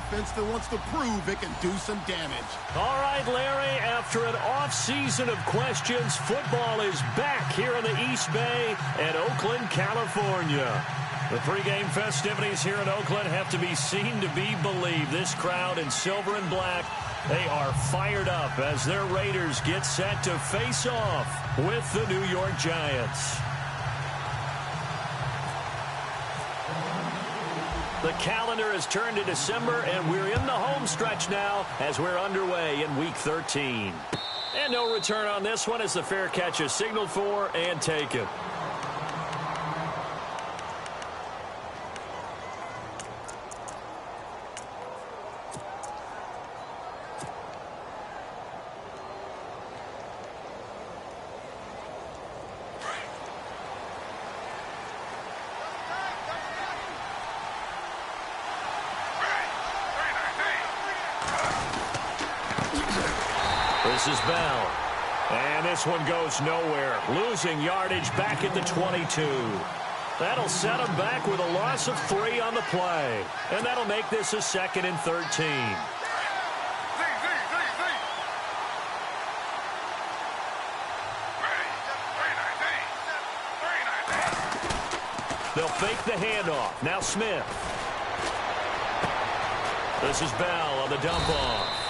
offense that wants to prove it can do some damage. All right, Larry, after an off-season of questions, football is back here in the East Bay at Oakland, California. The pregame festivities here in Oakland have to be seen to be believed. This crowd in silver and black, they are fired up as their Raiders get set to face off with the New York Giants. The calendar has turned to December, and we're in the home stretch now as we're underway in Week 13. And no return on this one as the fair catch is signaled for and taken. This is Bell. And this one goes nowhere. Losing yardage back at the 22. That'll set him back with a loss of 3 on the play. And that'll make this a 2nd and 13. They'll fake the handoff. Now Smith. This is Bell on the dump off.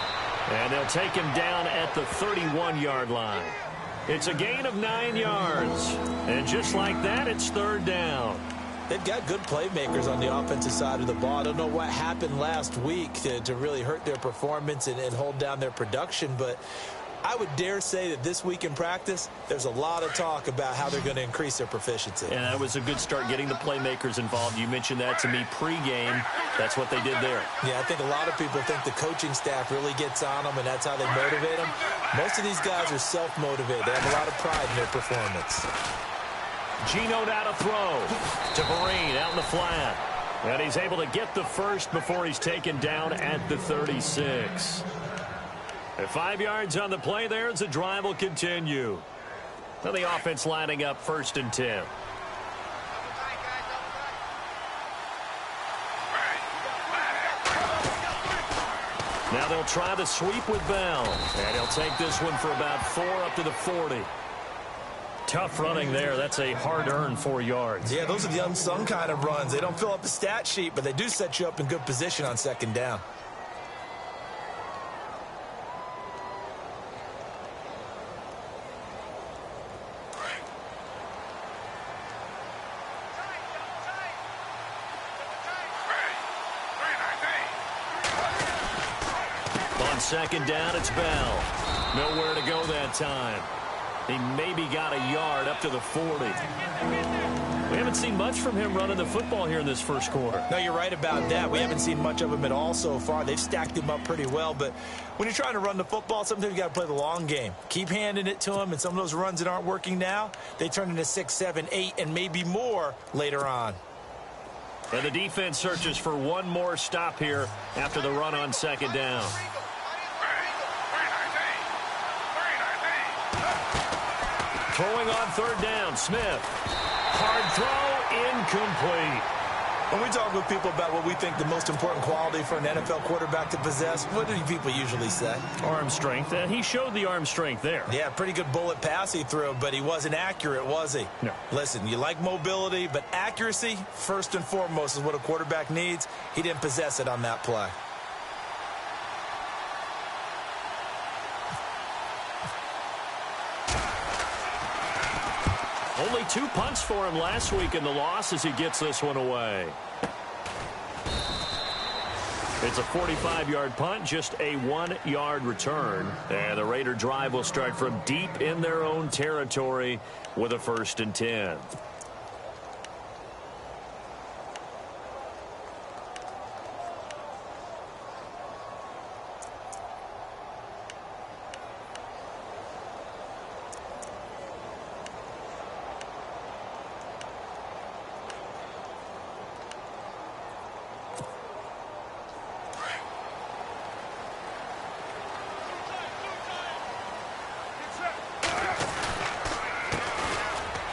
And they'll take him down at the 31-yard line. It's a gain of 9 yards. And just like that, it's 3rd down. They've got good playmakers on the offensive side of the ball. I don't know what happened last week to really hurt their performance and hold down their production, but I would dare say that this week in practice, there's a lot of talk about how they're going to increase their proficiency. And that was a good start getting the playmakers involved. You mentioned that to me pregame. That's what they did there. Yeah, I think a lot of people think the coaching staff really gets on them, and that's how they motivate them. Most of these guys are self-motivated. They have a lot of pride in their performance. Gino now to throw to Vereen out in the flat. And he's able to get the first before he's taken down at the 36. 5 yards on the play there as the drive will continue. Now the offense lining up 1st and 10. Now they'll try the sweep with Bell. And he'll take this one for about 4 up to the 40. Tough running there. That's a hard-earned 4 yards. Yeah, those are the unsung kind of runs. They don't fill up the stat sheet, but they do set you up in good position on 2nd down. On 2nd down, it's Bell. Nowhere to go that time. He maybe got a yard up to the 40. We haven't seen much from him running the football here in this first quarter. No, you're right about that. We haven't seen much of him at all so far. They've stacked him up pretty well, but when you're trying to run the football, sometimes you got to play the long game. Keep handing it to him, and some of those runs that aren't working now, they turn into 6, 7, 8, and maybe more later on. And the defense searches for one more stop here after the run on 2nd down. Throwing on 3rd down, Smith. Hard throw, incomplete. When we talk with people about what we think the most important quality for an NFL quarterback to possess, what do people usually say? Arm strength, and he showed the arm strength there. Yeah, pretty good bullet pass he threw, but he wasn't accurate, was he? No. Listen, you like mobility, but accuracy, first and foremost, is what a quarterback needs. He didn't possess it on that play. Only 2 punts for him last week in the loss as he gets this one away. It's a 45-yard punt, just a 1-yard return. And the Raider drive will start from deep in their own territory with a 1st and 10.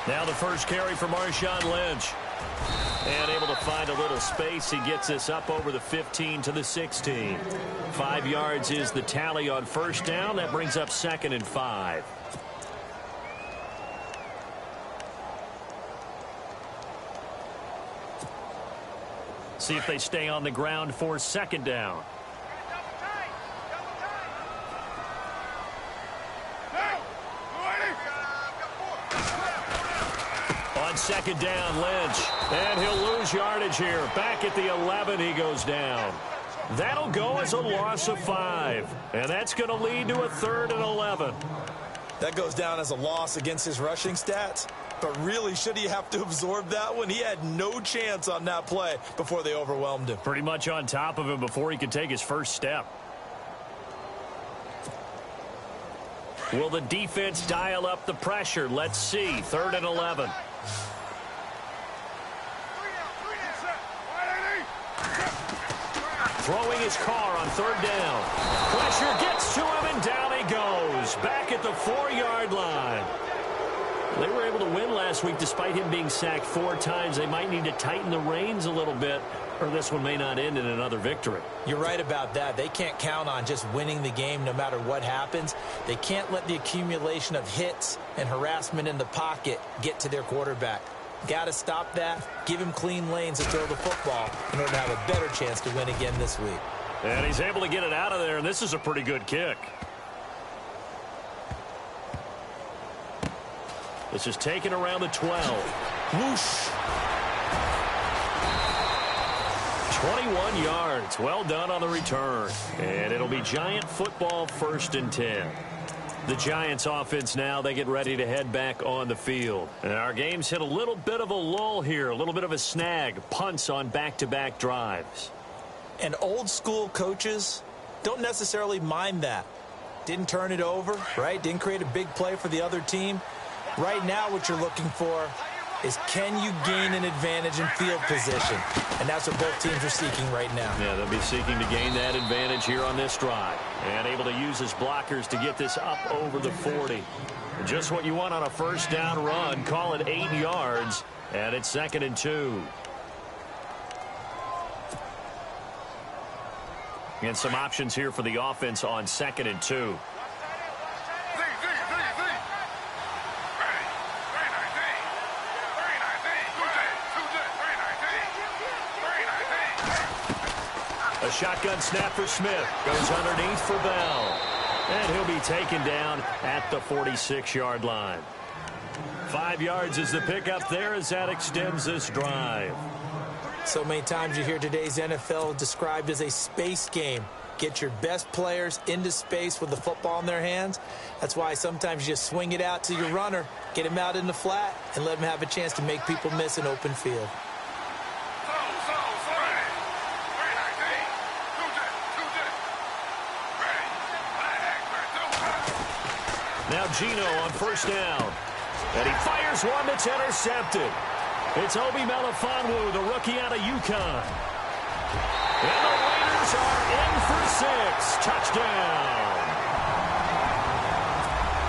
Now the first carry for Marshawn Lynch. And able to find a little space. He gets us up over the 15 to the 16. 5 yards is the tally on first down. That brings up 2nd and 5. See if they stay on the ground for 2nd down. On 2nd down, Lynch. And he'll lose yardage here. Back at the 11, he goes down. That'll go as a loss of 5. And that's going to lead to a 3rd and 11. That goes down as a loss against his rushing stats. But really, should he have to absorb that one? He had no chance on that play before they overwhelmed him. Pretty much on top of him before he could take his first step. Will the defense dial up the pressure? Let's see. 3rd and 11. Throwing his car on 3rd down. Pressure gets to him, and down he goes. Back at the 4-yard line. They were able to win last week despite him being sacked 4 times. They might need to tighten the reins a little bit, or this one may not end in another victory. You're right about that. They can't count on just winning the game no matter what happens. They can't let the accumulation of hits and harassment in the pocket get to their quarterback. Got to stop that, give him clean lanes to throw the football in order to have a better chance to win again this week. And he's able to get it out of there, and this is a pretty good kick. This is taken around the 12. Whoosh. 21 yards. Well done on the return. And it'll be Giant football, 1st and 10. The Giants offense now, they get ready to head back on the field. And our game's hit a little bit of a lull here, a little bit of a snag. Punts on back-to-back drives. And old school coaches don't necessarily mind that. Didn't turn it over, right? Didn't create a big play for the other team. Right now what you're looking for is, can you gain an advantage in field position? And that's what both teams are seeking right now. Yeah, they'll be seeking to gain that advantage here on this drive. And able to use his blockers to get this up over the 40. Just what you want on a 1st down run. Call it 8 yards. And it's 2nd and 2. And some options here for the offense on 2nd and 2. A shotgun snap for Smith. Goes underneath for Bell. And he'll be taken down at the 46-yard line. 5 yards is the pickup there as that extends this drive. So many times you hear today's NFL described as a space game. Get your best players into space with the football in their hands. That's why sometimes you just swing it out to your runner, get him out in the flat, and let him have a chance to make people miss an open field. Now Gino on 1st down. And he fires one that's intercepted. It's Obi Melifonwu, the rookie out of UConn. And the Raiders are in for 6. Touchdown.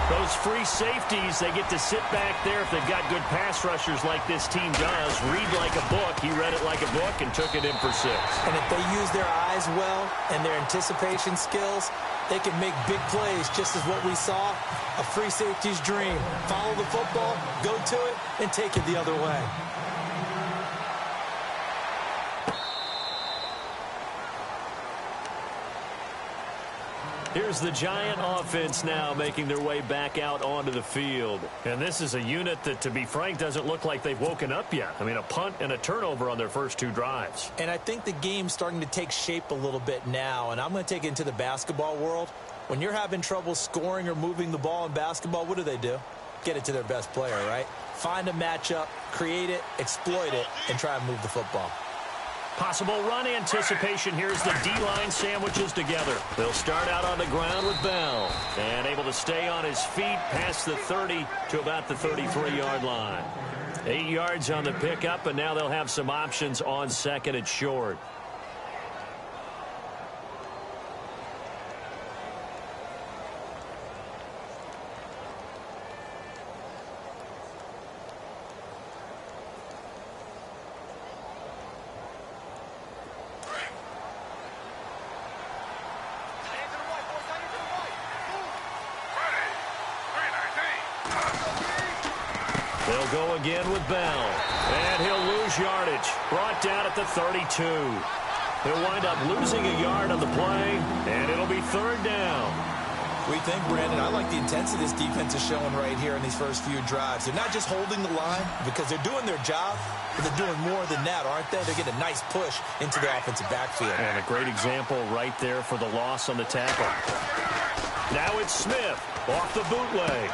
Those free safeties, they get to sit back there if they've got good pass rushers like this team does. Read like a book. He read it like a book and took it in for 6. And if they use their eyes well and their anticipation skills, they can make big plays, just as what we saw, a free safety's dream. Follow the football, go to it, and take it the other way. Here's the Giant offense now making their way back out onto the field. And this is a unit that, to be frank, doesn't look like they've woken up yet. I mean, a punt and a turnover on their first 2 drives. And I think the game's starting to take shape a little bit now, and I'm going to take it into the basketball world. When you're having trouble scoring or moving the ball in basketball, what do? Get it to their best player, right? Find a matchup, create it, exploit it, and try and move the football. Possible run anticipation. Here's the D-line sandwiches together. They'll start out on the ground with Bell. And able to stay on his feet past the 30 to about the 33-yard line. 8 yards on the pickup, and now they'll have some options on 2nd and short. They'll go again with Bell. And he'll lose yardage. Brought down at the 32. He'll wind up losing a yard on the play, and it'll be third down. We think, Brandon, I like the intensity this defense is showing right here in these first few drives. They're not just holding the line because they're doing their job, but they're doing more than that, aren't they? They're getting a nice push into the offensive backfield. And a great example right there for the loss on the tackle. Now it's Smith off the bootleg.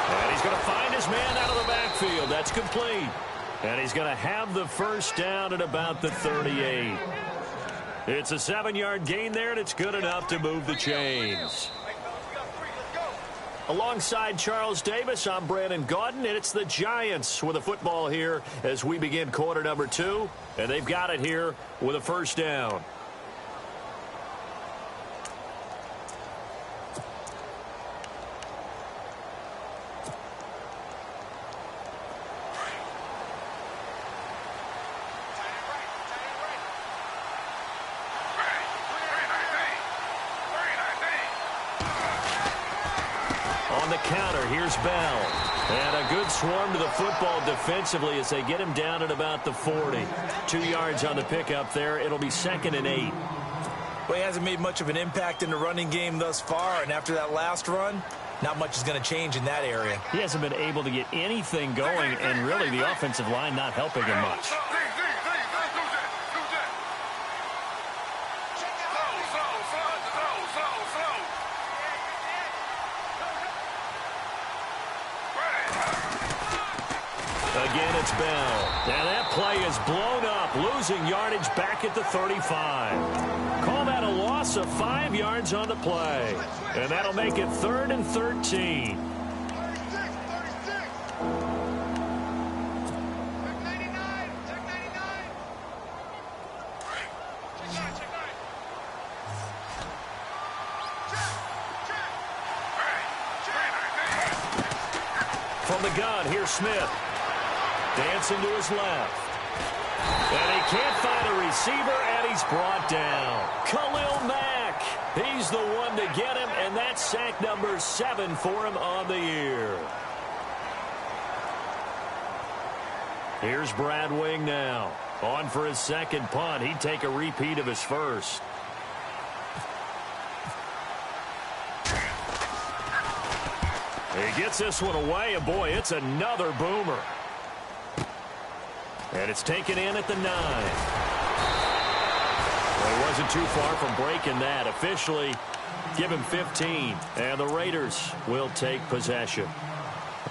And he's going to find his man out of the backfield. That's complete. And he's going to have the first down at about the 38. It's a 7-yard gain there, and it's good enough to move the chains. Alongside Charles Davis, I'm Brandon Gaudin, and it's the Giants with the football here as we begin quarter number 2. And they've got it here with a first down. On the counter, here's Bell. And a good swarm to the football defensively as they get him down at about the 40. 2 yards on the pickup there. It'll be 2nd and 8. Well, he hasn't made much of an impact in the running game thus far, and after that last run, not much is going to change in that area. He hasn't been able to get anything going, and really the offensive line not helping him much. Again, it's Bell. And that play is blown up, losing yardage back at the 35. Call that a loss of 5 yards on the play. And that'll make it 3rd and 13. From the gun, here's Smith. Dancing to his left. And he can't find a receiver, and he's brought down. Khalil Mack. He's the one to get him, and that's sack number 7 for him on the year. Here's Brad Wing now. On for his second punt. He'd take a repeat of his first. He gets this one away, and boy, it's another boomer. And it's taken in at the 9. Well, he wasn't too far from breaking that. Officially, give him 15. And the Raiders will take possession.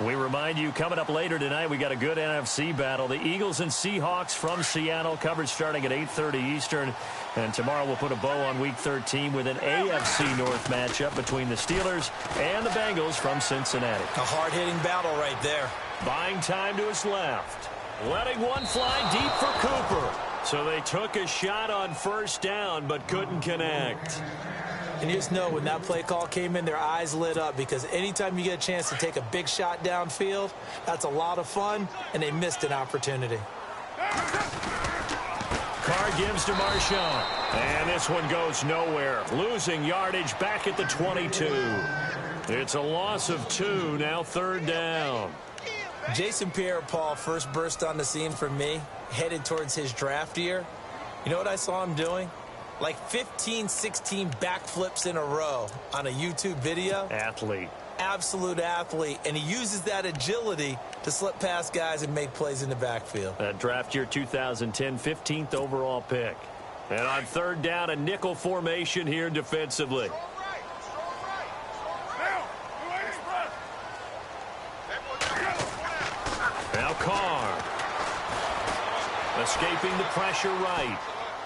We remind you, coming up later tonight, we got a good NFC battle. The Eagles and Seahawks from Seattle, coverage starting at 8:30 Eastern. And tomorrow we'll put a bow on Week 13 with an AFC North matchup between the Steelers and the Bengals from Cincinnati. A hard-hitting battle right there. Buying time to his left. Letting one fly deep for Cooper. So they took a shot on first down but couldn't connect. And you just know when that play call came in, their eyes lit up because anytime you get a chance to take a big shot downfield, that's a lot of fun, and they missed an opportunity. Carr gives to Marshawn. And this one goes nowhere. Losing yardage back at the 22. It's a loss of 2, now 3rd down. Jason Pierre-Paul first burst on the scene for me, headed towards his draft year. You know what I saw him doing? Like 15, 16 backflips in a row on a YouTube video. Athlete. Absolute athlete. And he uses that agility to slip past guys and make plays in the backfield. That draft year 2010, 15th overall pick. And on 3rd down, a nickel formation here defensively. Now Carr. Escaping the pressure right.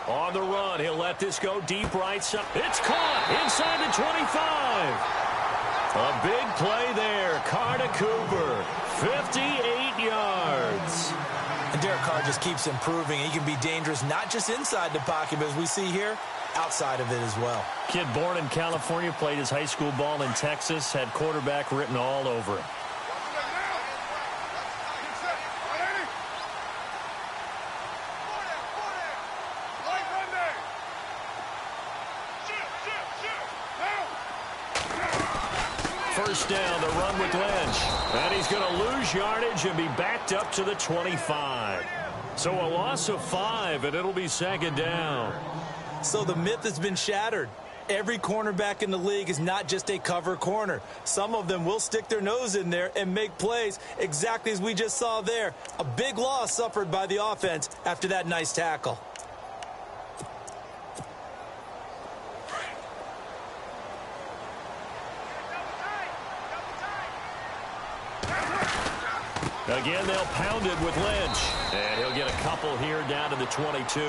On the run, he'll let this go deep right side. It's caught inside the 25. A big play there. Carr to Cooper. 58 yards. And Derek Carr just keeps improving. He can be dangerous not just inside the pocket, but as we see here, outside of it as well. Kid born in California, played his high school ball in Texas, had quarterback written all over him. first down to run with Lynch. And he's going to lose yardage and be backed up to the 25. So a loss of 5, and it'll be second down. So the myth has been shattered. Every cornerback in the league is not just a cover corner. Some of them will stick their nose in there and make plays exactly as we just saw there. A big loss suffered by the offense after that nice tackle. Again, they'll pound it with Lynch. And he'll get a couple here down to the 22.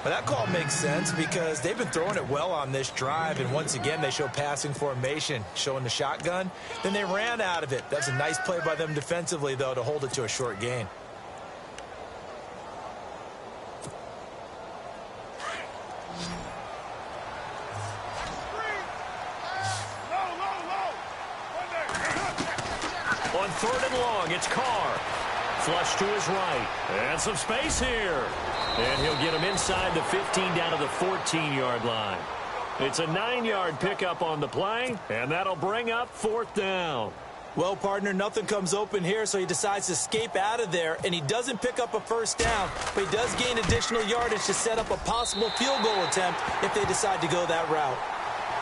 Well, that call makes sense because they've been throwing it well on this drive, and once again they show passing formation, showing the shotgun. Then they ran out of it. That's a nice play by them defensively, though, to hold it to a short gain. On 3rd and long, it's Carr. Flush to his right. And some space here. And he'll get him inside the 15 down to the 14-yard line. It's a 9-yard pickup on the play, and that'll bring up 4th down. Well, partner, nothing comes open here, so he decides to escape out of there, and he doesn't pick up a first down, but he does gain additional yardage to set up a possible field goal attempt if they decide to go that route.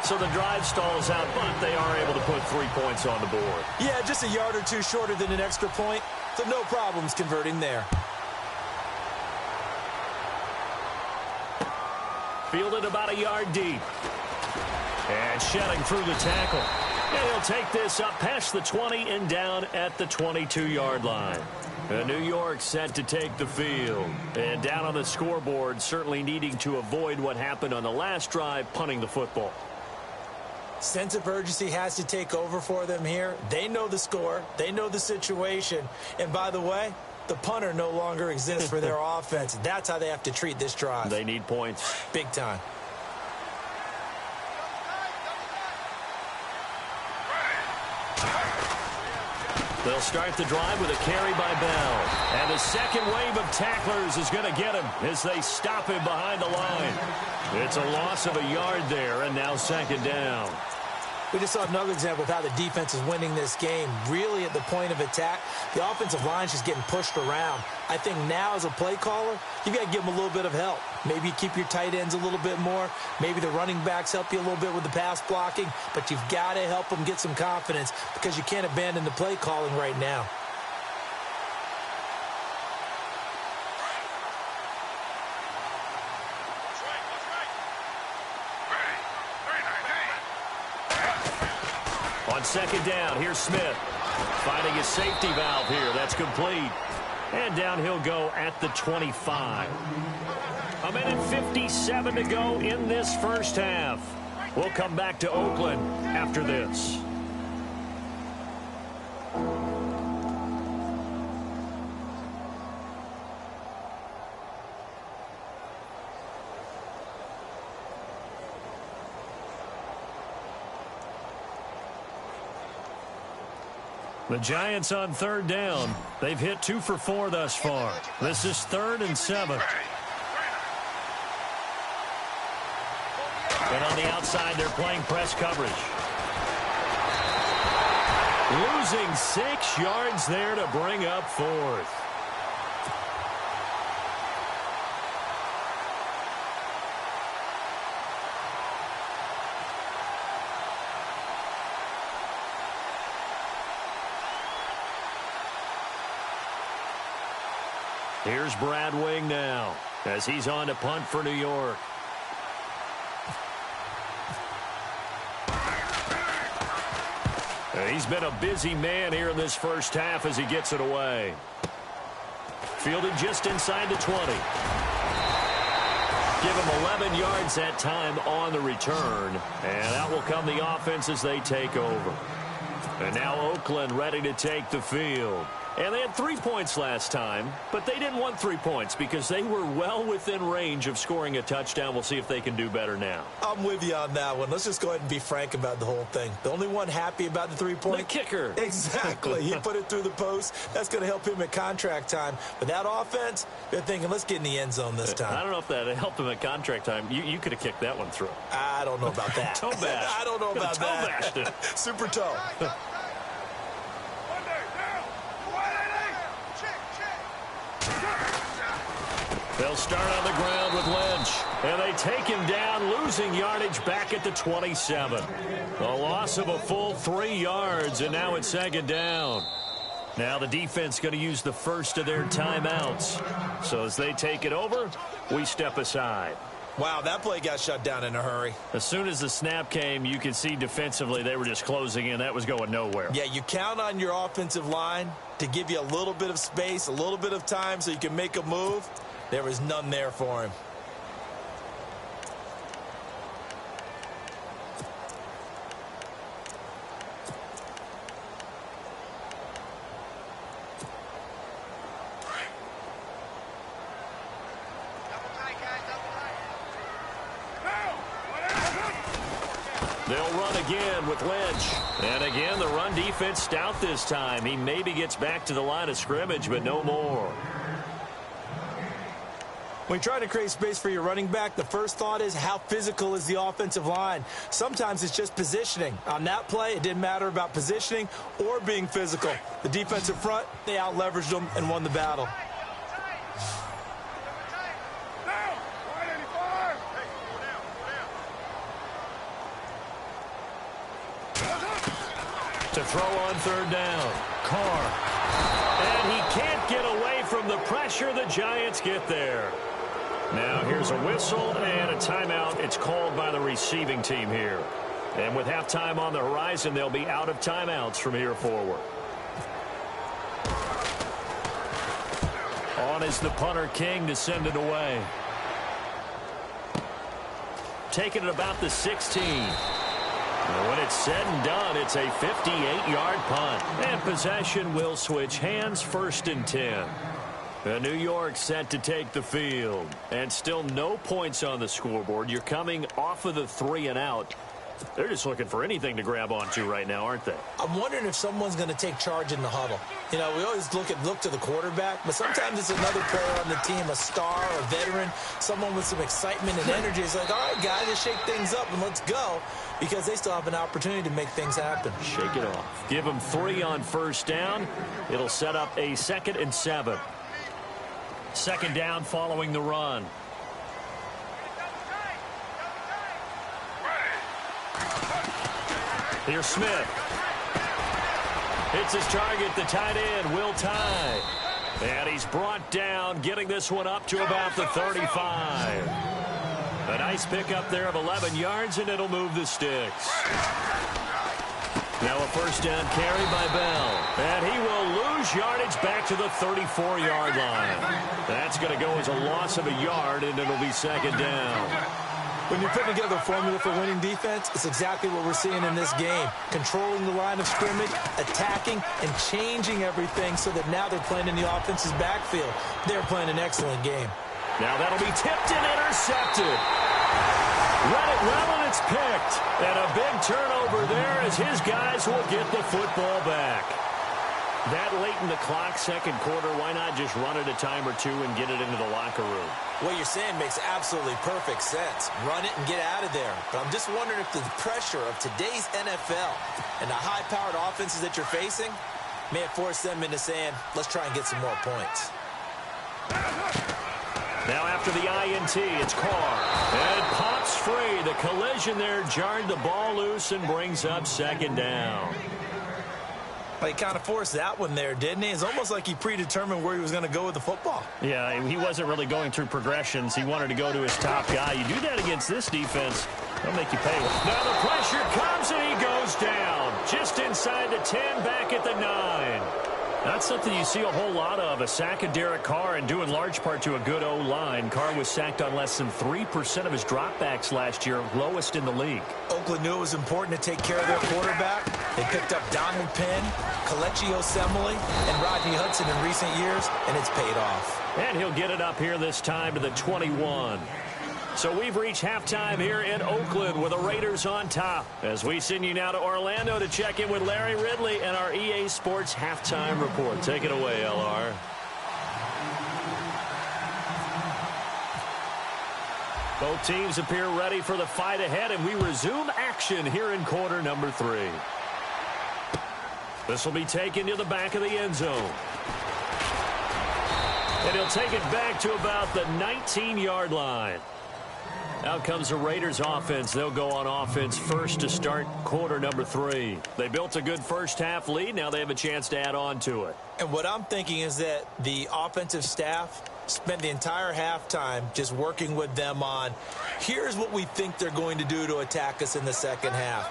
So the drive stalls out, but they are able to put 3 points on the board. Yeah, just a yard or two shorter than an extra point, so no problems converting there. Fielded about a yard deep. And shedding through the tackle. And he'll take this up past the 20 and down at the 22-yard line. And New York set to take the field. And down on the scoreboard, certainly needing to avoid what happened on the last drive, punting the football. Sense of urgency has to take over for them here. They know the score. They know the situation. And by the way, the punter no longer exists for their offense. That's how they have to treat this drive. They need points. Big time. They'll start the drive with a carry by Bell. And the second wave of tacklers is going to get him as they stop him behind the line. It's a loss of a yard there, and now second down. We just saw another example of how the defense is winning this game. Really at the point of attack, the offensive line is just getting pushed around. I think now as a play caller, you got to give them a little bit of help. Maybe you keep your tight ends a little bit more. Maybe the running backs help you a little bit with the pass blocking. But you've got to help them get some confidence because you can't abandon the play calling right now. On second down, here's Smith. Finding his safety valve here. That's complete. And down he'll go at the 25. A minute 57 to go in this first half. We'll come back to Oakland after this. The Giants on 3rd down. They've hit 2 for 4 thus far. This is 3rd and 7. And on the outside, they're playing press coverage. Losing 6 yards there to bring up 4th. Here's Brad Wing now as he's on to punt for New York. He's been a busy man here in this first half as he gets it away. Fielded just inside the 20. Give him 11 yards that time on the return. And out will come the offense as they take over. And now Oakland ready to take the field. And they had 3 points last time, but they didn't want 3 points because they were well within range of scoring a touchdown. We'll see if they can do better now. I'm with you on that one. Let's just go ahead and be frank about the whole thing. The only one happy about the 3-point? The kicker. Exactly. He put it through the post. That's going to help him at contract time. But that offense, they're thinking, let's get in the end zone this time. I don't know if that helped him at contract time. You could have kicked that one through. I don't know about that. Toe bash. I don't know about toe that. Bashed it. Super toe. They'll start on the ground with Lynch. And they take him down, losing yardage back at the 27. A loss of a full 3 yards, and now it's second down. Now the defense going to use the first of their timeouts. So as they take it over, we step aside. Wow, that play got shut down in a hurry. As soon as the snap came, you could see defensively they were just closing in. That was going nowhere. Yeah, you count on your offensive line to give you a little bit of space, a little bit of time so you can make a move. There was none there for him. They'll run again with Lynch. And again, the run defense stout this time. He maybe gets back to the line of scrimmage, but no more. When you're trying to create space for your running back, the first thought is how physical is the offensive line. Sometimes it's just positioning. On that play, it didn't matter about positioning or being physical. The defensive front, they out-leveraged them and won the battle. To throw on third down. Carr. And he can't get away from the pressure. The Giants get there. Now here's a whistle and a timeout. It's called by the receiving team here. And with halftime on the horizon, they'll be out of timeouts from here forward. On is the punter King to send it away. Taking it about the 16. And when it's said and done, it's a 58-yard punt. And possession will switch hands, 1st and 10. New York set to take the field. And still no points on the scoreboard. You're coming off of the 3 and out. They're just looking for anything to grab onto right now, aren't they? I'm wondering if someone's going to take charge in the huddle. You know, we always look to the quarterback, but sometimes it's another player on the team, a star, a veteran, someone with some excitement and energy. It's like, all right, guys, let's shake things up and let's go, because they still have an opportunity to make things happen. Shake it off. Give them 3 on first down. It'll set up a 2nd and 7. Second down following the run. Here's Smith. Hits his target, the tight end, Will Tye. And he's brought down, getting this one up to about the 35. A nice pickup there of 11 yards, and it'll move the sticks. Now a first down carry by Bell. And he will lose yardage back to the 34-yard line. That's going to go as a loss of a yard, and it'll be second down. When you're putting together a formula for winning defense, it's exactly what we're seeing in this game. Controlling the line of scrimmage, attacking, and changing everything so that now they're playing in the offense's backfield. They're playing an excellent game. Now that'll be tipped and intercepted. Read it well, and it's picked. And a big turnover there as his guys will get the football back. That late in the clock, second quarter, why not just run it a time or two and get it into the locker room? What you're saying makes absolutely perfect sense. Run it and get out of there. But I'm just wondering if the pressure of today's NFL and the high-powered offenses that you're facing may have forced them into saying, let's try and get some more points. Now after the INT, it's Carr. And pops free. The collision there jarred the ball loose and brings up second down. Well, he kind of forced that one there, didn't he? It's almost like he predetermined where he was going to go with the football. Yeah, he wasn't really going through progressions. He wanted to go to his top guy. You do that against this defense, they'll make you pay. Now the pressure comes, and he goes down. Just inside the 10, back at the 9. Not something you see a whole lot of, a sack of Derek Carr, and due in large part to a good O-line. Carr was sacked on less than 3% of his dropbacks last year, lowest in the league. Oakland knew it was important to take care of their quarterback. They picked up Donald Penn, Kelechi Osemele, and Rodney Hudson in recent years, and it's paid off. And he'll get it up here this time to the 21. So we've reached halftime here in Oakland with the Raiders on top. As we send you now to Orlando to check in with Larry Ridley and our EA Sports halftime report. Take it away, LR. Both teams appear ready for the fight ahead, and we resume action here in quarter number 3. This will be taken to the back of the end zone. And he'll take it back to about the 19-yard line. Out comes the Raiders offense. They'll go on offense first to start quarter number 3. They built a good first-half lead. Now they have a chance to add on to it. And what I'm thinking is that the offensive staff spent the entire halftime just working with them on, here's what we think they're going to do to attack us in the second half.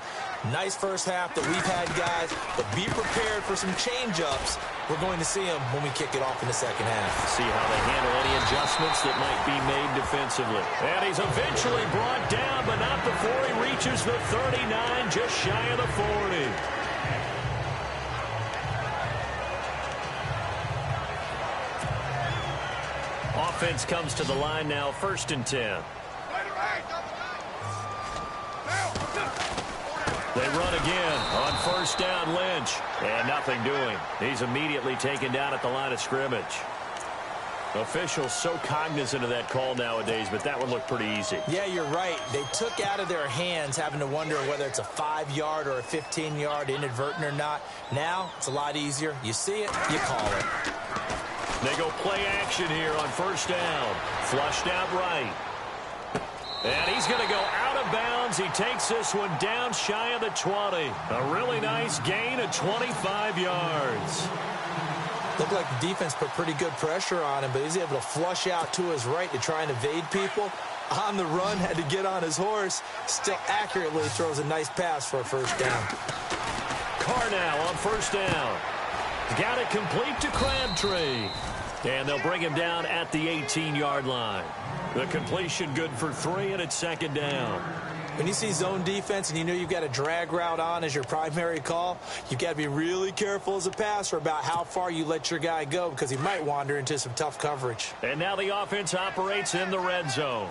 Nice first half that we've had, guys, but be prepared for some change-ups. We're going to see them when we kick it off in the second half. See how they handle any adjustments that might be made defensively. And he's eventually brought down, but not before he reaches the 39, just shy of the 40. Offense comes to the line now, 1st and 10. They run again on 1st down, Lynch. And nothing doing. He's immediately taken down at the line of scrimmage. Officials so cognizant of that call nowadays, but that one looked pretty easy. Yeah, you're right. They took out of their hands having to wonder whether it's a 5-yard or a 15-yard inadvertent or not. Now, it's a lot easier. You see it, you call it. They go play action here on 1st down. Flushed out right. And he's going to go out of bounds. He takes this one down shy of the 20. A really nice gain of 25 yards. Looked like the defense put pretty good pressure on him, but he's able to flush out to his right to try and evade people. On the run, had to get on his horse. Still accurately throws a nice pass for a 1st down. Carr now on 1st down. Got it complete to Crabtree. And they'll bring him down at the 18-yard line. The completion good for 3, and it's 2nd down. When you see zone defense and you know you've got a drag route on as your primary call, you've got to be really careful as a passer about how far you let your guy go because he might wander into some tough coverage. And now the offense operates in the red zone.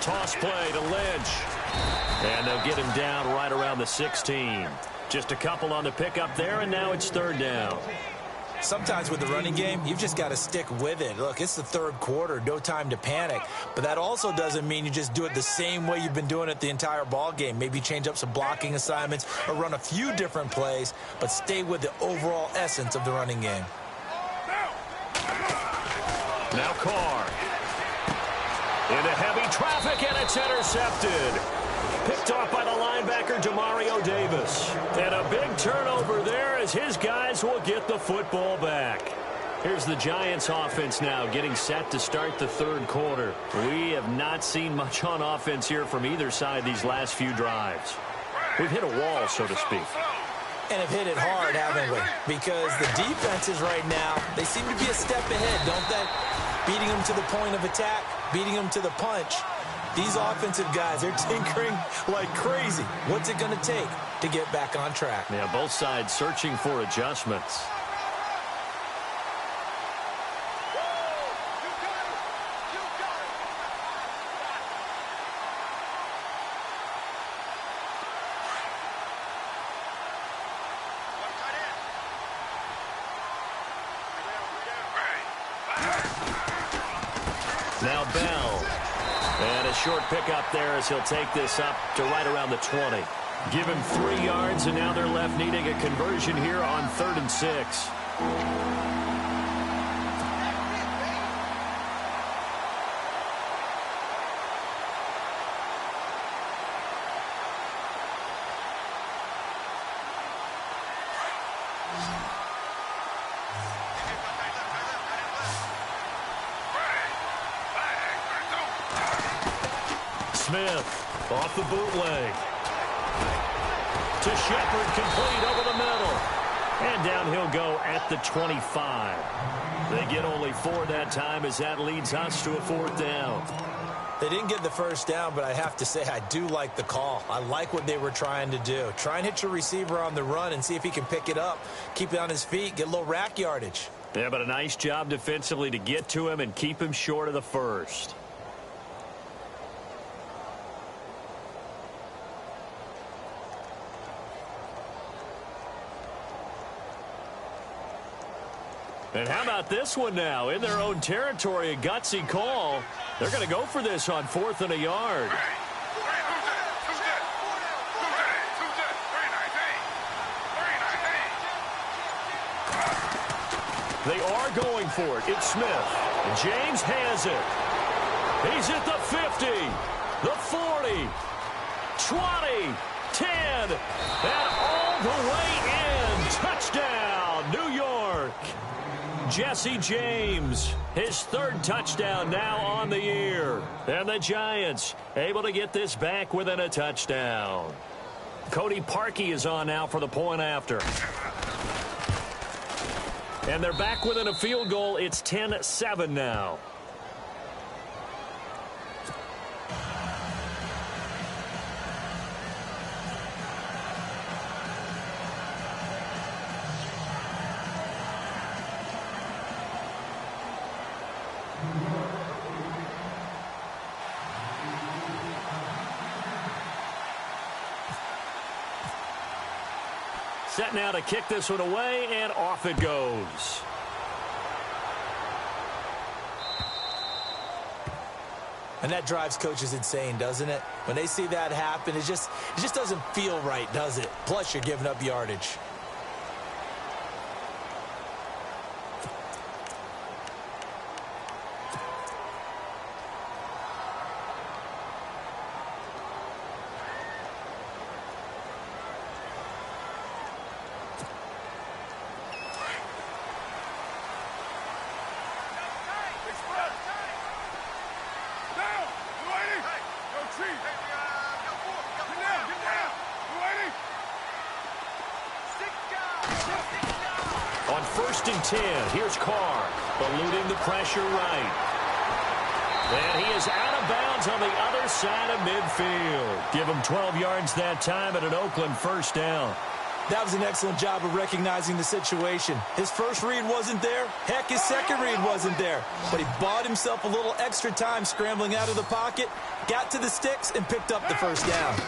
Toss play to Lynch. And they'll get him down right around the 16. Just a couple on the pickup there, and now it's 3rd down. Sometimes with the running game, you've just got to stick with it. Look, it's the 3rd quarter, no time to panic. But that also doesn't mean you just do it the same way you've been doing it the entire ball game. Maybe change up some blocking assignments or run a few different plays, but stay with the overall essence of the running game. Now Carr. Into heavy traffic, and it's intercepted. Picked off by the linebacker, Demario Davis. And a big turnover there as his guys will get the football back. Here's the Giants offense now getting set to start the 3rd quarter. We have not seen much on offense here from either side these last few drives. We've hit a wall, so to speak. And have hit it hard, haven't we? Because the defenses right now, they seem to be a step ahead, don't they? Beating them to the point of attack, beating them to the punch. These offensive guys, they're tinkering like crazy. What's it going to take to get back on track? Yeah, both sides searching for adjustments. Now Bell. And a short pickup there as he'll take this up to right around the 20. Give him 3 yards, and now they're left needing a conversion here on 3rd and 6. Smith off the bootleg. To Shepard, complete over the middle. And down he'll go at the 25. They get only 4 that time as that leads us to a 4th down. They didn't get the first down, but I have to say I do like the call. I like what they were trying to do. Try and hit your receiver on the run and see if he can pick it up, keep it on his feet, get a little rack yardage. Yeah, but a nice job defensively to get to him and keep him short of the first. And how about this one now? In their own territory, a gutsy call. They're going to go for this on 4th and a yard. They are going for it. It's Smith. James has it. He's at the 50, the 40, 20, 10, and all the way in. Touchdown, New York. Jesse James, his 3rd touchdown now on the year. And the Giants able to get this back within a touchdown. Cody Parkey is on now for the point after. And they're back within a field goal. It's 10-7 now. Set now to kick this one away, and off it goes. And that drives coaches insane, doesn't it? When they see that happen, it just doesn't feel right, does it? Plus, you're giving up yardage. On 1st and 10, here's Carr, eluding the pressure right. And he is out of bounds on the other side of midfield. Give him 12 yards that time at an Oakland 1st down. That was an excellent job of recognizing the situation. His first read wasn't there. Heck, his second read wasn't there. But he bought himself a little extra time scrambling out of the pocket, got to the sticks, and picked up the 1st down.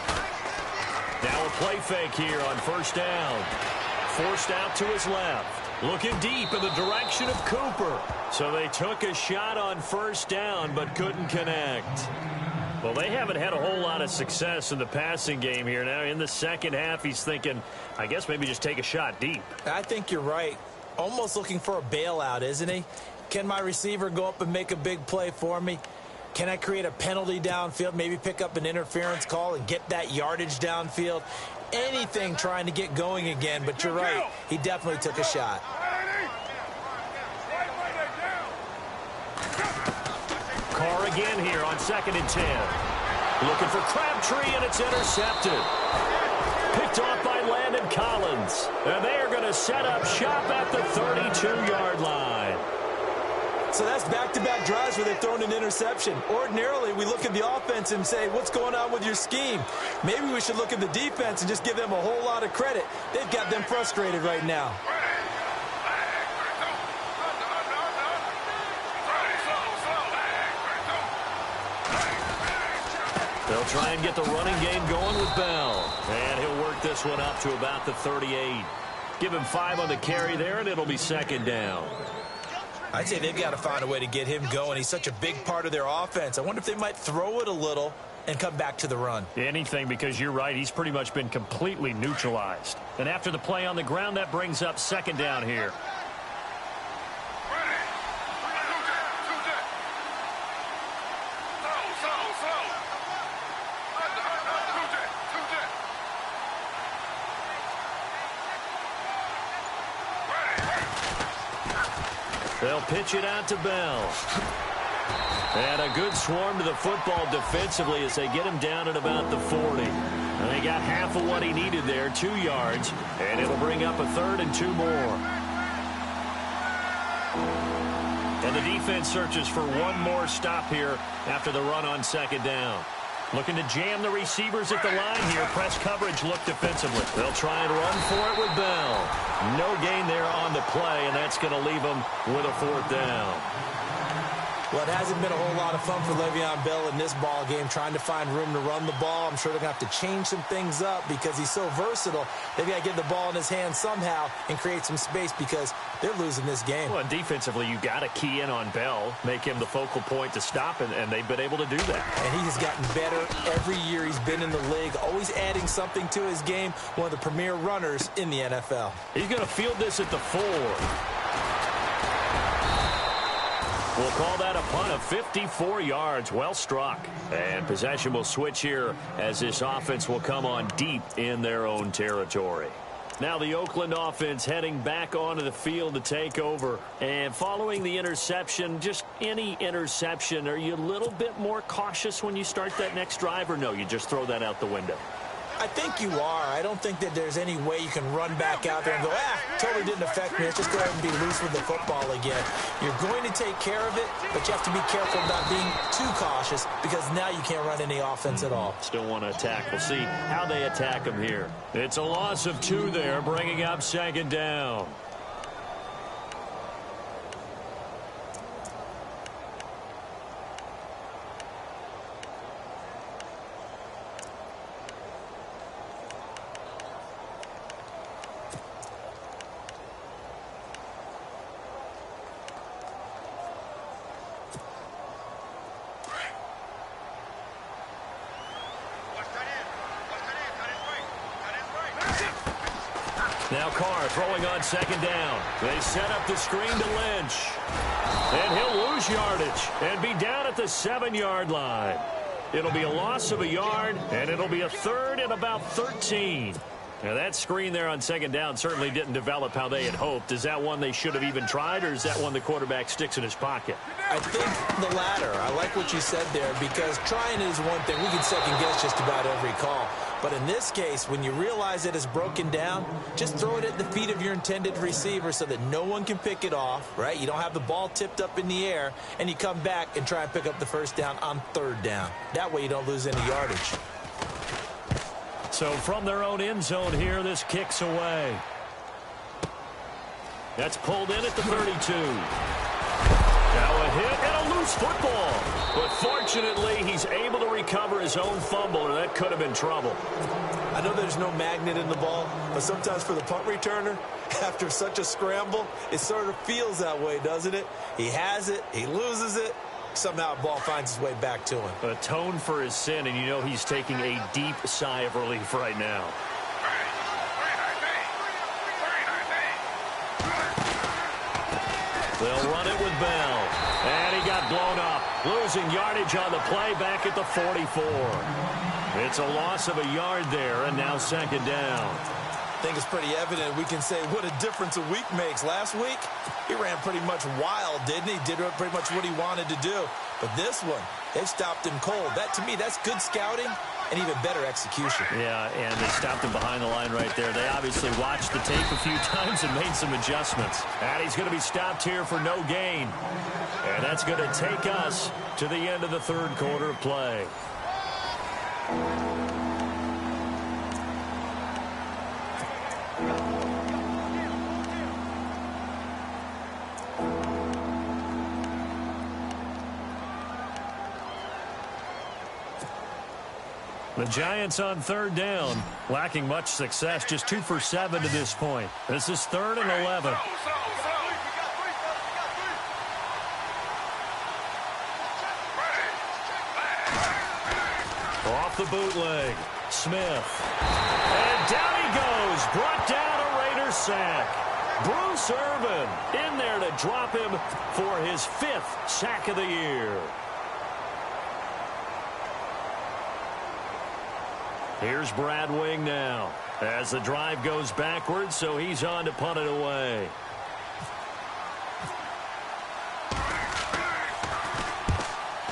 Now a play fake here on 1st down. Forced out to his left. Looking deep in the direction of Cooper. So they took a shot on 1st down but couldn't connect. Well, they haven't had a whole lot of success in the passing game here. Now in the second half, he's thinking, I guess maybe just take a shot deep. I think you're right. Almost looking for a bailout, isn't he? Can my receiver go up and make a big play for me? Can I create a penalty downfield, maybe pick up an interference call and get that yardage downfield? Anything trying to get going again, but you're right. He definitely took a shot. Carr again here on 2nd and 10. Looking for Crabtree, and it's intercepted. Picked off by Landon Collins. And they are going to set up shop at the 32-yard line. So that's back-to-back drives where they've thrown an interception. Ordinarily, we look at the offense and say, what's going on with your scheme? Maybe we should look at the defense and just give them a whole lot of credit. They've got them frustrated right now. They'll try and get the running game going with Bell. And he'll work this one up to about the 38. Give him 5 on the carry there, and it'll be 2nd down. I'd say they've got to find a way to get him going. He's such a big part of their offense. I wonder if they might throw it a little and come back to the run. Anything, because you're right. He's pretty much been completely neutralized. And after the play on the ground, that brings up 2nd down here. They'll pitch it out to Bell. And a good swarm to the football defensively as they get him down at about the 40. And they got half of what he needed there, 2 yards. And it'll bring up a 3rd and 2 more. And the defense searches for one more stop here after the run on second down. Looking to jam the receivers at the line here. Press coverage look defensively. They'll try and run for it with Bell. No gain there on the play, and that's going to leave them with a fourth down. Well, it hasn't been a whole lot of fun for Le'Veon Bell in this ball game, trying to find room to run the ball. I'm sure they're going to have to change some things up because he's so versatile. They've got to get the ball in his hands somehow and create some space because they're losing this game. Well, and defensively, you got to key in on Bell, make him the focal point to stop, and they've been able to do that. And he has gotten better every year he's been in the league, always adding something to his game, one of the premier runners in the NFL. He's going to field this at the 4. We'll call that a punt of 54 yards. Well struck. And possession will switch here as this offense will come on deep in their own territory. Now the Oakland offense heading back onto the field to take over. And following the interception, just any interception, are you a little bit more cautious when you start that next drive, or no, you just throw that out the window? I think you are. I don't think that there's any way you can run back out there and go, totally didn't affect me. Let's just go ahead and be loose with the football again. You're going to take care of it, but you have to be careful about being too cautious because now you can't run any offense at all. Still want to attack. We'll see how they attack them here. It's a loss of 2 there, bringing up second down. Now Carr throwing on second down. They set up the screen to Lynch. And he'll lose yardage and be down at the 7-yard line. It'll be a loss of a yard, and it'll be a third and about 13. Now that screen there on second down certainly didn't develop how they had hoped. Is that one they should have even tried, or is that one the quarterback sticks in his pocket? I think the latter. I like what you said there because trying is one thing. We can second guess just about every call. But in this case, when you realize it is broken down, just throw it at the feet of your intended receiver so that no one can pick it off, right? You don't have the ball tipped up in the air, and you come back and try and pick up the first down on third down. That way you don't lose any yardage. So from their own end zone here, this kicks away. That's pulled in at the 32. Now a hit and a loose football. But fortunately, he's able to recover his own fumble, or that could have been trouble. I know there's no magnet in the ball, but sometimes for the punt returner, after such a scramble, it sort of feels that way, doesn't it? He has it, he loses it. Somehow the ball finds its way back to him. Atone for his sin, and you know he's taking a deep sigh of relief right now. They'll run it with Bell. And he got blown up. Losing yardage on the play back at the 44. It's a loss of a yard there, and now second down. I think it's pretty evident. We can say what a difference a week makes. Last week, he ran pretty much wild, didn't he? Did pretty much what he wanted to do. But this one, they stopped him cold. That, to me, that's good scouting and even better execution. Yeah, and they stopped him behind the line right there. They obviously watched the tape a few times and made some adjustments. And he's going to be stopped here for no gain. And that's going to take us to the end of the third quarter of play. The Giants on third down, lacking much success, just 2 for 7 to this point. This is 3rd and 11. Off the bootleg, Smith. And down he goes, brought down a Raiders sack. Bruce Irvin in there to drop him for his 5th sack of the year. Here's Brad Wing now as the drive goes backwards, so he's on to punt it away.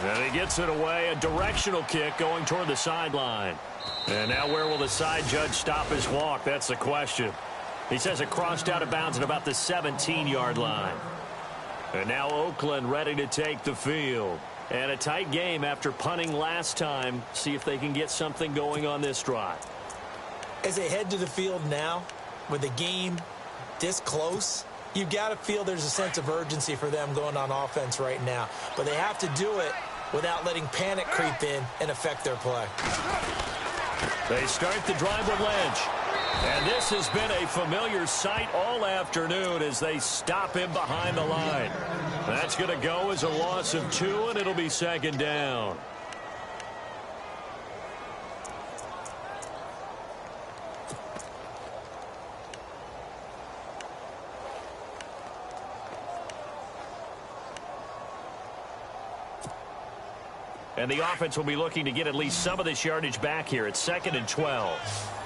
And he gets it away, a directional kick going toward the sideline. And now where will the side judge stop his walk? That's the question. He says it crossed out of bounds at about the 17-yard line. And now Oakland ready to take the field. And a tight game after punting last time. See if they can get something going on this drive. As they head to the field now, with the game this close, you've got to feel there's a sense of urgency for them going on offense right now. But they have to do it without letting panic creep in and affect their play. They start the drive with Lynch. And this has been a familiar sight all afternoon as they stop him behind the line. That's going to go as a loss of 2, and it'll be second down. And the offense will be looking to get at least some of this yardage back here. It's 2nd and 12.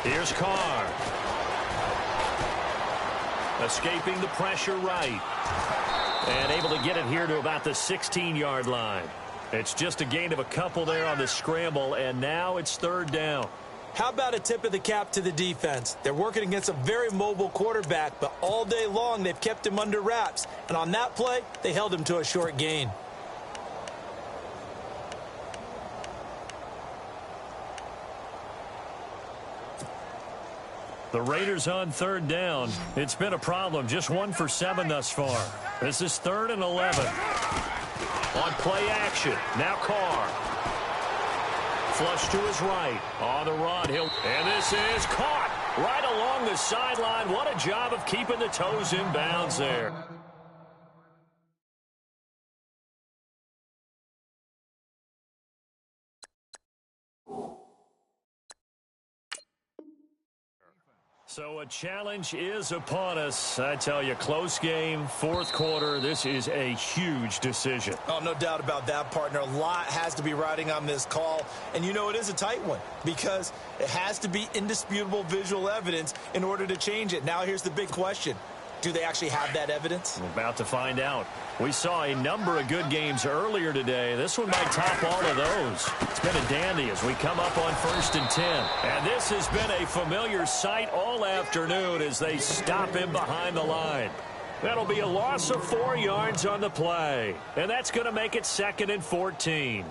Here's Carr. Escaping the pressure right. And able to get it here to about the 16-yard line. It's just a gain of a couple there on the scramble, and now it's 3rd down. How about a tip of the cap to the defense? They're working against a very mobile quarterback, but all day long they've kept him under wraps. And on that play, they held him to a short gain. The Raiders on 3rd down. It's been a problem. Just 1 for 7 thus far. This is 3rd and 11. On play action. Now Carr. Flush to his right. On the run. And this is caught right along the sideline. What a job of keeping the toes in bounds there. So a challenge is upon us. I tell you, close game, 4th quarter. This is a huge decision. Oh, no doubt about that, partner. A lot has to be riding on this call. And you know it is a tight one because it has to be indisputable visual evidence in order to change it. Now here's the big question. Do they actually have that evidence? We're about to find out. We saw a number of good games earlier today. This one might top all of those. It's been a dandy as we come up on 1st and 10. And this has been a familiar sight all afternoon as they stop him behind the line. That'll be a loss of 4 yards on the play. And that's going to make it 2nd and 14.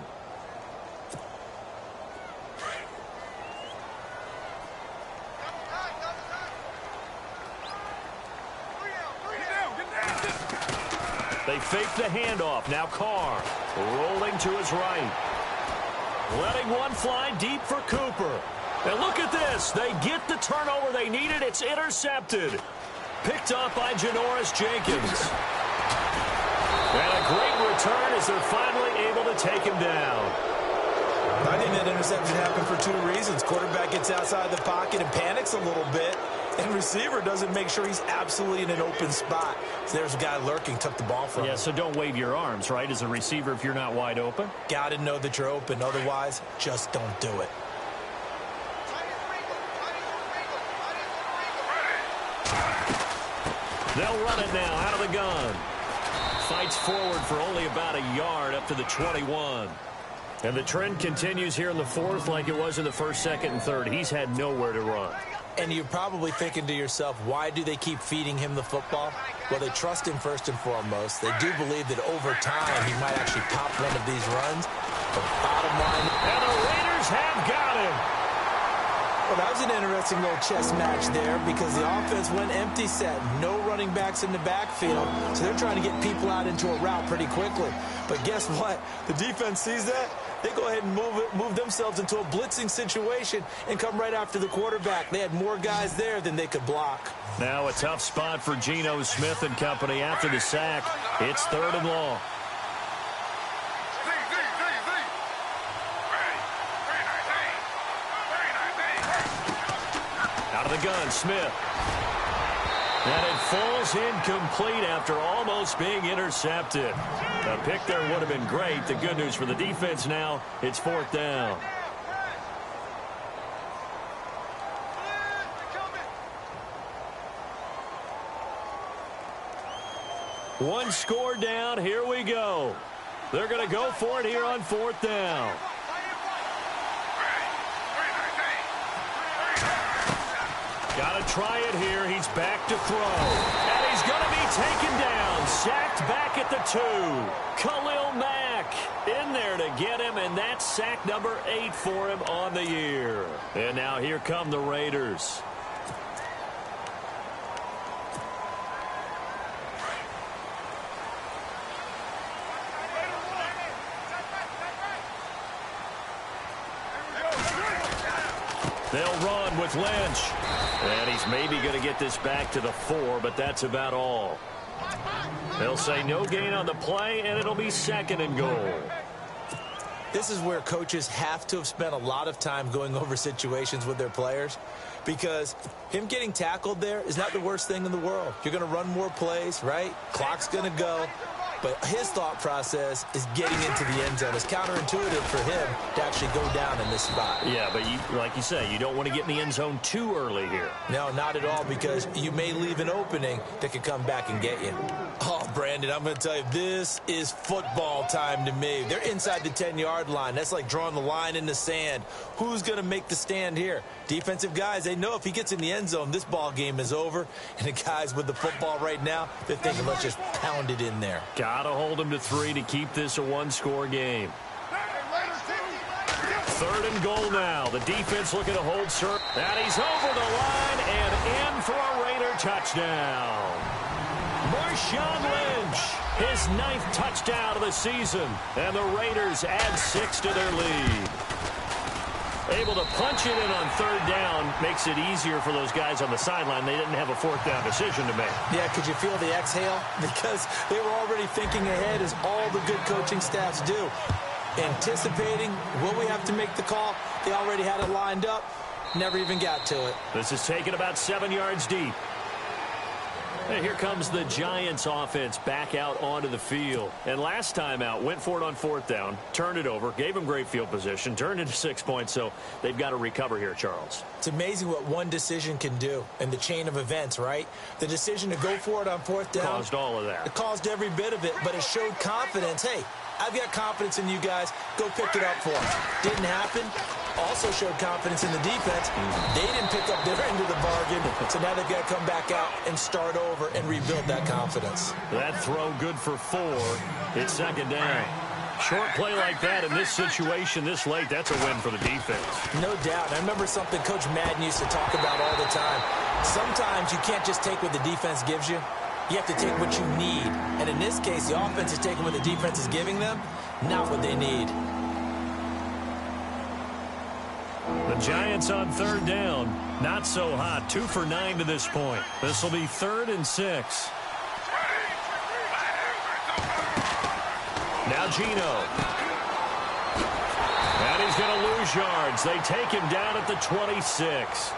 They fake the handoff. Now Carr rolling to his right. Letting one fly deep for Cooper. And look at this. They get the turnover they needed. It's intercepted. Picked up by Janoris Jenkins. And a great return as they're finally able to take him down. I think that interception happened for 2 reasons. Quarterback gets outside the pocket and panics a little bit. And receiver doesn't make sure he's absolutely in an open spot. So there's a guy lurking, took the ball from him. Yeah, so don't wave your arms, right, as a receiver if you're not wide open. Got to know that you're open. Otherwise, just don't do it. They'll run it now out of the gun. Fights forward for only about a yard up to the 21. And the trend continues here in the 4th like it was in the 1st, 2nd, and 3rd. He's had nowhere to run. And you're probably thinking to yourself, why do they keep feeding him the football? Well, they trust him first and foremost. They do believe that over time he might actually pop one of these runs. But bottom line... And the Raiders have got him. Well, that was an interesting little chess match there because the offense went empty set. No running backs in the backfield. So they're trying to get people out into a route pretty quickly. But guess what? The defense sees that. They go ahead and move themselves into a blitzing situation and come right after the quarterback. They had more guys there than they could block. Now a tough spot for Geno Smith and company after the sack. It's 3rd and long. Out of the gun, Smith. And it falls incomplete after almost being intercepted. A pick there would have been great. The good news for the defense now, it's 4th down. One score down. Here we go. They're going to go for it here on 4th down. Got to try it here. He's back to throw. And he's going to be taken down. Sacked back at the 2. Khalil Mack in there to get him, and that's sack number 8 for him on the year. And now here come the Raiders. They'll run with Lynch. And he's maybe going to get this back to the 4, but that's about all. They'll say no gain on the play, and it'll be 2nd and goal. This is where coaches have to have spent a lot of time going over situations with their players, because him getting tackled there is not the worst thing in the world. You're going to run more plays, right? Clock's going to go. But his thought process is getting into the end zone. It's counterintuitive for him to actually go down in this spot. Yeah, but like you say, you don't want to get in the end zone too early here. No, not at all, because you may leave an opening that could come back and get you. Oh, Brandon, I'm going to tell you, this is football time to me. They're inside the 10-yard line. That's like drawing the line in the sand. Who's going to make the stand here? Defensive guys, they know if he gets in the end zone, this ball game is over. And the guys with the football right now, they're thinking, let's just pound it in there. Got to hold him to 3 to keep this a one-score game. 3rd and goal now. The defense looking to hold serve. And he's over the line and in for a Raider touchdown. Marshawn Lynch, his 9th touchdown of the season. And the Raiders add 6 to their lead. Able to punch it in on 3rd down makes it easier for those guys on the sideline. They didn't have a 4th down decision to make. Yeah, could you feel the exhale? Because they were already thinking ahead, as all the good coaching staffs do. Anticipating, will we have to make the call? They already had it lined up. Never even got to it. This is taken about 7 yards deep. And here comes the Giants offense back out onto the field. And last time out, went for it on 4th down, turned it over, gave them great field position, turned into 6 points, so they've got to recover here, Charles. It's amazing what one decision can do in the chain of events, right? The decision to go for it on 4th down. Caused all of that. It caused every bit of it, but it showed confidence. Hey, I've got confidence in you guys. Go pick it up for them. Didn't happen. Also showed confidence in the defense. They didn't pick up their end of the bargain, so now they've got to come back out and start over and rebuild that confidence. That throw good for 4. It's 2nd down. Short play like that in this situation this late, that's a win for the defense. No doubt. I remember something Coach Madden used to talk about all the time. Sometimes you can't just take what the defense gives you. You have to take what you need. And in this case, the offense is taking what the defense is giving them, not what they need. The Giants on 3rd down. Not so hot. 2 for 9 to this point. This will be 3rd and 6. Now Gino. And he's going to lose yards. They take him down at the 26.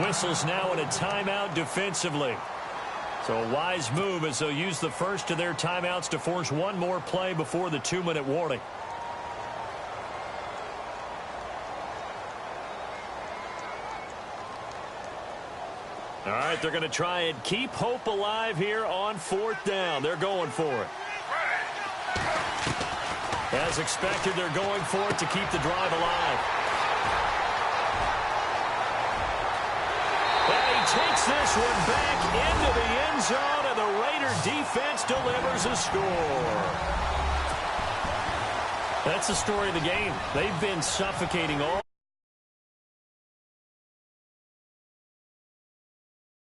Whistles now in a timeout defensively. So a wise move as they'll use the first of their timeouts to force one more play before the 2-minute warning. All right, they're going to try and keep hope alive here on 4th down. They're going for it. As expected, they're going for it to keep the drive alive. And he takes this one back into the end zone, and the Raider defense delivers a score. That's the story of the game. They've been suffocating all